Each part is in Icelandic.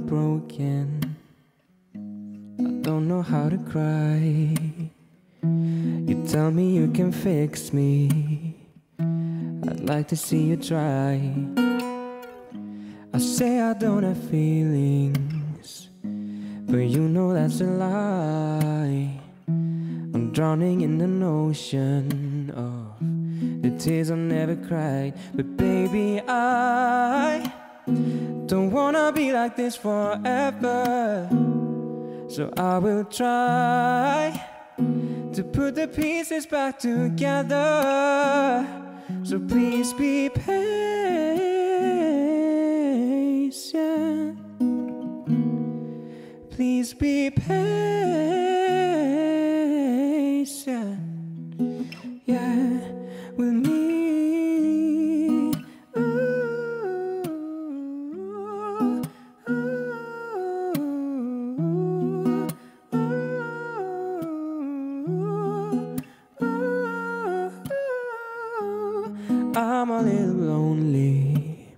I'm broken. I don't know how to cry. You tell me you can fix me. I'd like to see you try. I say I don't have feelings, but you know that's a lie. I'm drowning in an ocean of the tears I never cried. But baby, I don't wanna be like this forever. So I will try to put the pieces back together. So please be patient. Please be patient. Yeah, with me. I'm a little lonely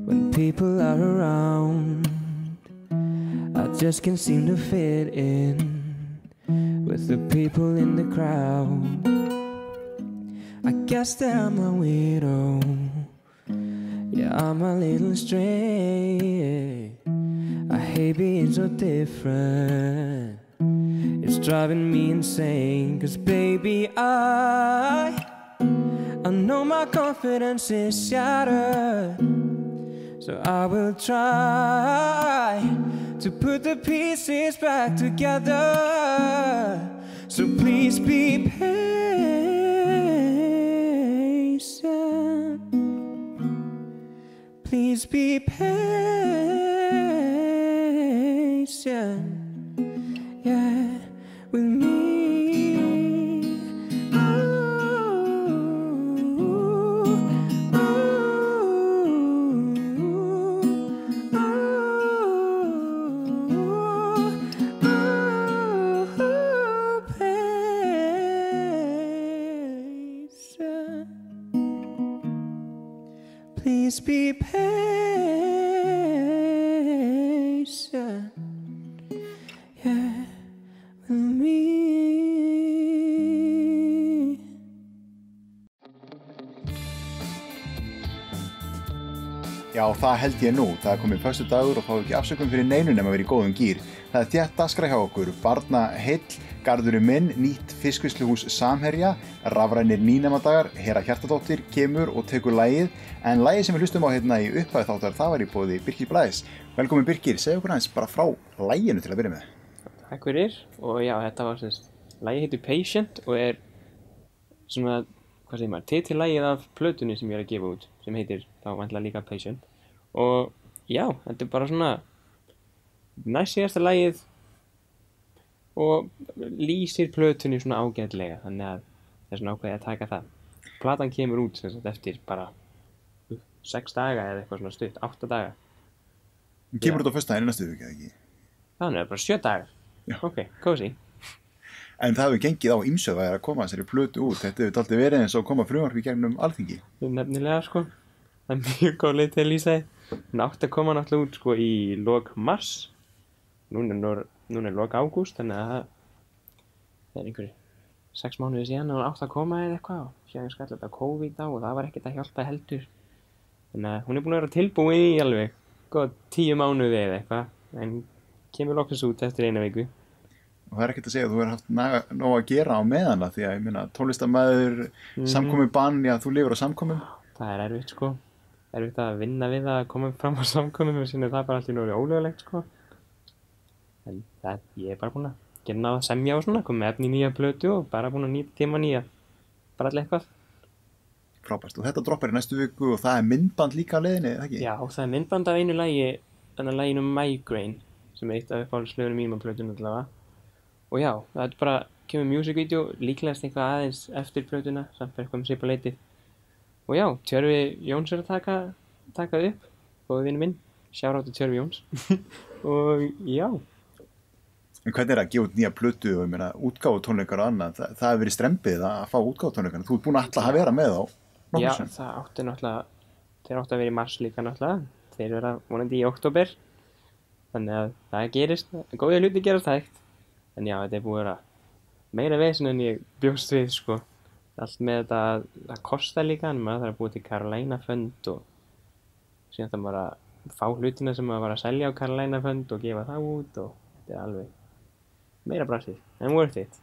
when people are around. I just can't seem to fit in with the people in the crowd. I guess that I'm a weirdo. Yeah, I'm a little strange. I hate being so different. It's driving me insane. 'Cause baby, I know my confidence is shattered. So I will try to put the pieces back together. So please be patient. Please be patient. Yeah, with me. Please be patient, yeah, with me. Já, það held ég nú. Það komið föstudagur og þá ekki afsökun fyrir neinu nema að vera í góðum gír. Það þétt dagskrá hjá okkur, barnaheill, garðurinn minn, nýtt fiskvinnsluhús Samherja, rafrænir nýnemadagar, Hera Hjartardóttir kemur og tekur lagið. En lagið sem við hlustum á hérna í upphafi þáttar, það var í boði Birkir Blæs. Velkomin Birkir, segðu okkur aðeins bara frá laginu til að byrja með. Takk fyrir, og já, þetta var lagið heitir Patient og svona, hvað segir maður, titillagið af plötunni sem ég að gefa út, sem heitir þá væntanlega líka Patient. Og já, þetta bara svona næst síðasta lagið og lýsir plötunni svona ágætlega, þannig að það svona ákveðið að taka það. Platan kemur út eftir bara 6 daga eða eitthvað svona stutt, 8 daga. Kemur út á föstudaginn næstu viku, eða ekki? Þannig að bara 7 dagar. Já. Ok, cozy. En það hefur gengið á ýmsu að koma þessari plötu út. Þetta hefur dálítið verið eins og koma frumvarp í gegnum Alþingi. Nefnilega, sko. Það mjög góð leið til að lýsa þið. Hún átti að koma náttúrulega út, sko, í lok mars. Núna er lok ágúst, þannig að það er einhverju 6 mánuðir síðan og hún átti að koma eða eitthvað. Og síðan skall þetta COVID á og það var ekkert að hjálpa heldur. Þannig að hún er búin að vera tilbúin í alveg 10 mánuði eða eitthvað. En kemur loksins út eftir 1 viku. Og það er ekkert að segja að þú hefur haft nóg að gera á meðan því að ég meina tónlistarmaður, samkomubann, já þú lifir á samkomum. Það er erfitt, sko. Erfitt að vinna við að koma fram á samkomum og síðan er það bara allt í nógu ólöglegt, sko. En ég er bara búin að gera að semja og svona, koma með efni í nýja plötu og bara búin að nýta tíma nýja, bara allir eitthvað. Frábært, og þetta droppar í næstu viku og það er myndband líka á leiðinni, eða ekki? Já, það er myndband af einu lagi, þannig að laginu Migraine, sem er eitt af uppáhaldslögunum mínum á plötunum allavega. Og já, það er bara, kemur music video, líklegast eitthvað aðeins eftir plötuna, samt fyrir eitthvað svipað leyti. Og já, Tjörfi Jóns er að taka upp, góði vinur minn, shout out til Tjörfi Jóns. Og já. En hvernig er að gefa út nýja plötu og ég meina útgáfutónleikar og annað, það hefur verið strembið að fá útgáfutónleikana, þú ert búin alltaf að vera með þá? Já, það átti náttúrulega, þeir átti að vera í mars líka náttúrulega, þeir vera vonandi í október þannig að það gerist, góðir hluti gerast hægt, en já, þetta er búið að vera meira vesen en ég bjóst við, sko. Allt með þetta, það kostar líka, en maður þarf að búa til Carolina Fund og síðan það bara fá hlutina sem maður var að selja á Carolina Fund og gefa það út og þetta er alveg meira brassið, en worth it.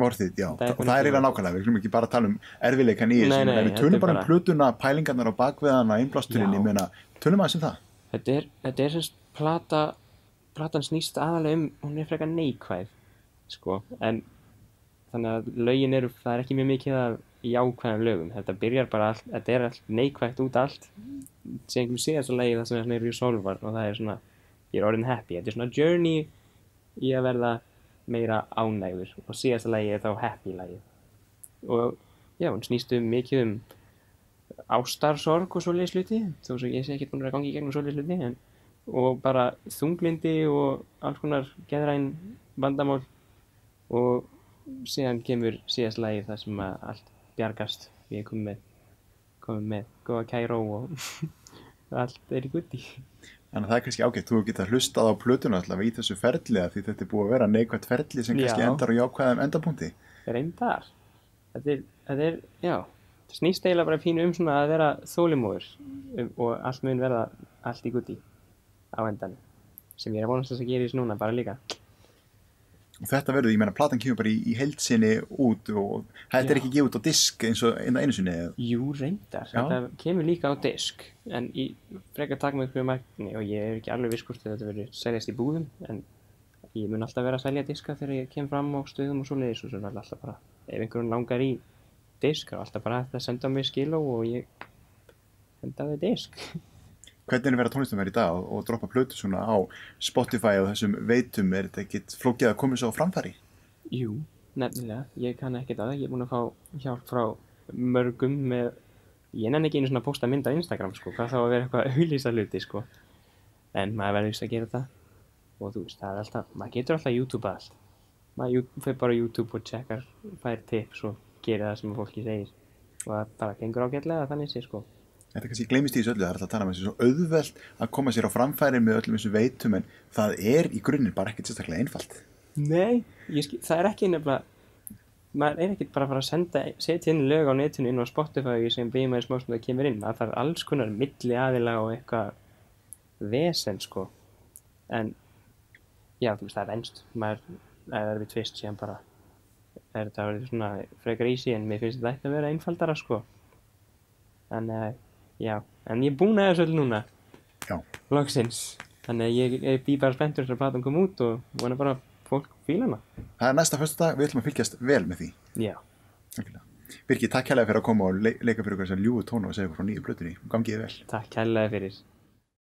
Worth it, já. Og það er eiginlega nákvæmlega, við skulum ekki bara tala um erfiðleikann í þessu, en við tölum bara um plötuna, pælingarnar á bakveðana, innblásturinn, ég meina, tölum aðeins um það. Þetta er semst platan snýst aðalega hún er frekar neikvæð, sko, en þannig að lögin það er ekki mjög mikið af jákvæðum lögum, þetta byrjar bara þetta er allt neikvætt út allt, sem síðasta lagi það sem er svona Resolvar og það er svona, ég er orðin happy, þetta er svona journey í að verða meira ánægður og síðasta lagi er þá happy lagið og já, hún snýst mikið ástarsorg og svoleiðis hluti, þó svo ég sé ekki búin að ganga í gegnum svoleiðis hluti, og bara þunglyndi og alls konar geðræn vandamál og síðan kemur síðast lagið þar sem að allt bjargast, við erum komið með góða kæró og allt er í gutti. Þannig að það er kannski ágætt, þú getur hlustað á plötuna alltaf í þessu ferli því þetta er búið að vera neikvætt ferli sem kannski endar á jákvæðum endapunkti. Reyndar. Þetta er, já, það snýst eiginlega bara pínu svona að vera þolinmóður og allt mun verða allt í gutti á endanum, sem ég er að vonast þess að gera í núna bara líka. Og þetta verður, ég meina, platan kemur bara í heildsinni út og þetta er ekki gefið út á disk eins og einu sinni? Jú, reyndar. Þetta kemur líka á disk, en í frekar takmörkuðu magni og ég er ekki alveg viss hvort þetta verður seljast í búðum, en ég mun alltaf vera að selja diska þegar ég kem fram á stöðum og svoleiðis og svo er alltaf bara, ef einhverjum langar í disk, er alltaf bara hægt að senda mér skiló og ég senda þau disk. Hvernig er að vera tónlistarmaður í dag og droppa plötu svona á Spotify og þessum veitum, er þetta ekkert flókið að koma svo á framfæri? Jú, nefnilega, ég kann ekkert að það, ég er búin að fá hjálp frá mörgum með, ég nenni ekki einu svona að posta mynd á Instagram, sko, hvað þá að vera eitthvað að auglýsa hluti, sko, en maður verður vist að gera það og þú veist, það er alltaf, maður getur alltaf YouTube allt, maður fer bara á YouTube og checkar, fær tips og gerir það sem fólki segir og það bara gengur ágætlega þannig sé, sko. Þetta kannski gleymist í þessu öllu, það er alltaf að tala um þessu svo auðvelt að koma sér á framfæri með öllum þessu veitum en það er í grunninn bara ekkert sérstaklega einfalt. Nei, það er ekki nefnilega, maður er ekkert bara að fara að setja inn lög á netinu inn á Spotify sem býðum að smá sem það kemur inn, það þarf alls konar milli aðila og eitthvað vesen, sko, en já, þú veist, það er venst, maður er við tvist síðan bara, þetta verður svona frekar easy en mér finnst þetta að vera einfaldara, sko, en já, en ég er búinn að þessu öll núna. Já. Loksins. Þannig að ég bý bara spenntur þess að platan kom út og vona bara fólk fíla hana. Það er næsta föstudag, við ætlum að fylgjast vel með því. Já. Birgir, takk kærlega fyrir að koma og leika fyrir okkur þessar ljúfu tóna og segja okkur frá nýju plötunni. Gangi þér vel. Takk kærlega fyrir.